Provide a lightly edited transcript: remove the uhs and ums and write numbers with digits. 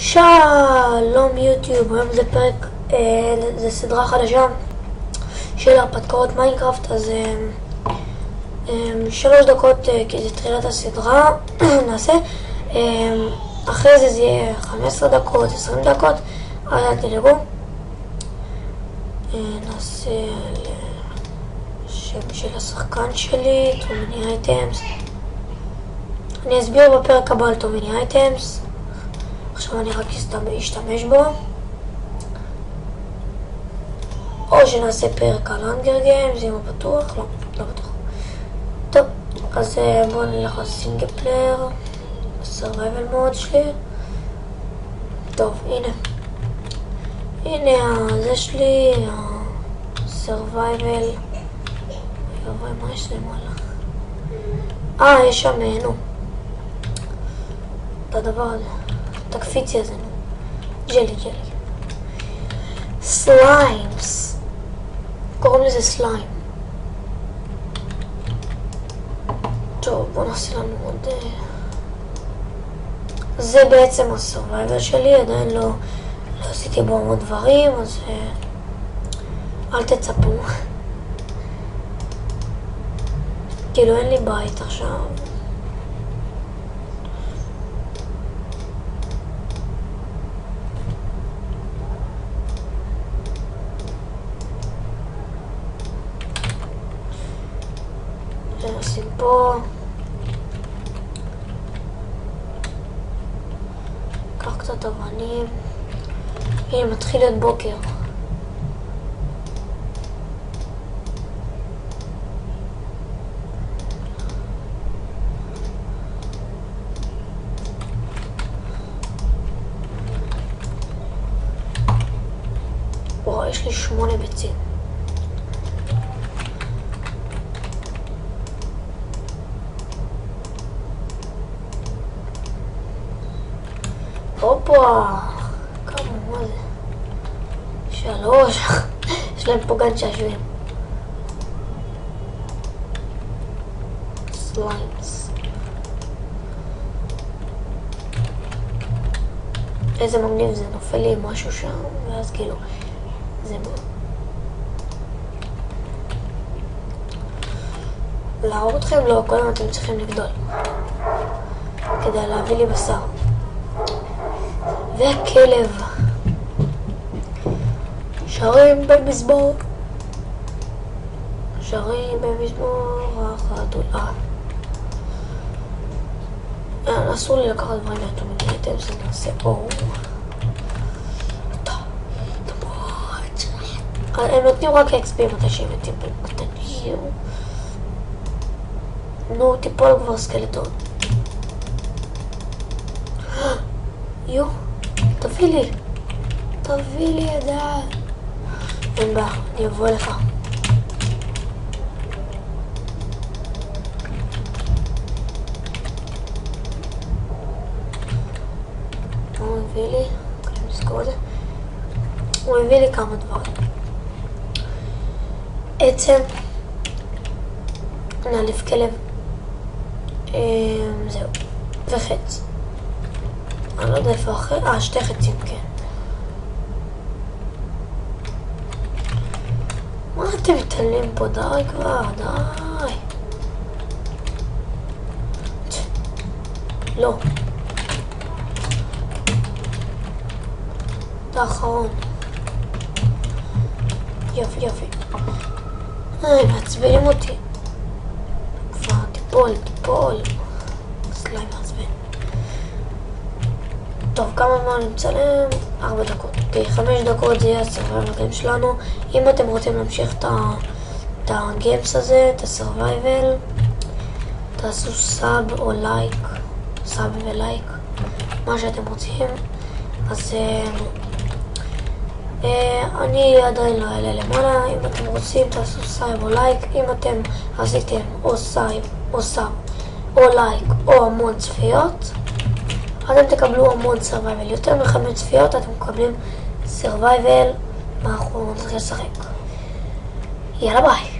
שלום יוטיוב, היום זה פרק, זה סדרה חדשה של הרפתקאות מיינקראפט, אז 3 דקות כי זה תחילת הסדרה נעשה, אחרי זה יהיה 15 דקות, 20 דקות, אל תדאגו. נעשה שם של השחקן שלי, תומיני אייטמס. אני אסביר בפרק הבא על תומיני אייטמס. עכשיו אני רק אשתמש בו, או שנעשה פרק על Hunger Games, אם הוא פתוח, לא פתוח. טוב, אז בואו נלך לסינגל פלייר, survival mode שלי. טוב, הנה זה שלי, survival. מה יש למעלה? יש שם, נו, את הדבר הזה. תקפיצי הזה, ג'לי. סליימס. קוראים לזה סליים. טוב, בוא נעשה לנו עוד... זה בעצם הסורווייבר שלי, עדיין לא עשיתי בו המון דברים, אז אל תצפו. כאילו אין לי בית עכשיו. נשים פה, קח קצת אבנים. הנה מתחיל להיות בוקר. וואו, יש לי 8 ביצים. הופה, כמה, מה זה? 3, יש להם פה גן שעשועים. סליימס. איזה מגניב זה, נופל לי משהו שם, ואז כאילו, זה מאוד. להרוג אתכם? לא, קודם אתם צריכים לגדול. כדי להביא לי בשר. והכלב. שרים במזמור. שרים במזמור החתולה. אסור לי לקחת דברים מהתומיני אייטמס, אני אעשה אור. הם נותנים רק XP מתי שהם מתים קטנים. נו, טיפול כבר סקלטון. יו, תביא לי ידע. אין בעיה, אני אבוא לך. הוא מביא לי, אני נזכור את זה. הוא מביא לי כמה דברים. עצם, נעליף כלב, זהו, וחץ. אני לא יודע איפה אחר, 2 חצים, כן. מה אתם מתעלים פה? די כבר, די. לא. זה האחרון. יופי. מעצבנים אותי. כבר, טיפול. סליים מעצבן. טוב, כמה זמן אני מצלם? 4 דקות. אוקיי, 5 דקות זה יהיה הסרווייבל גיימס שלנו. אם אתם רוצים להמשיך את הגיימס הזה, את הסרווייבל, תעשו סאב או לייק, סאב ולייק, מה שאתם רוצים. אז אני עדיין לא אעלה למעלה. אם אתם רוצים תעשו סאב או לייק. אם אתם עשיתם או סאב או לייק או המון צפיות, אתם תקבלו המון סרווייבל. יותר מ5 צפיות אתם מקבלים סרווייבל, מה אנחנו נתחיל לשחק. יאללה ביי.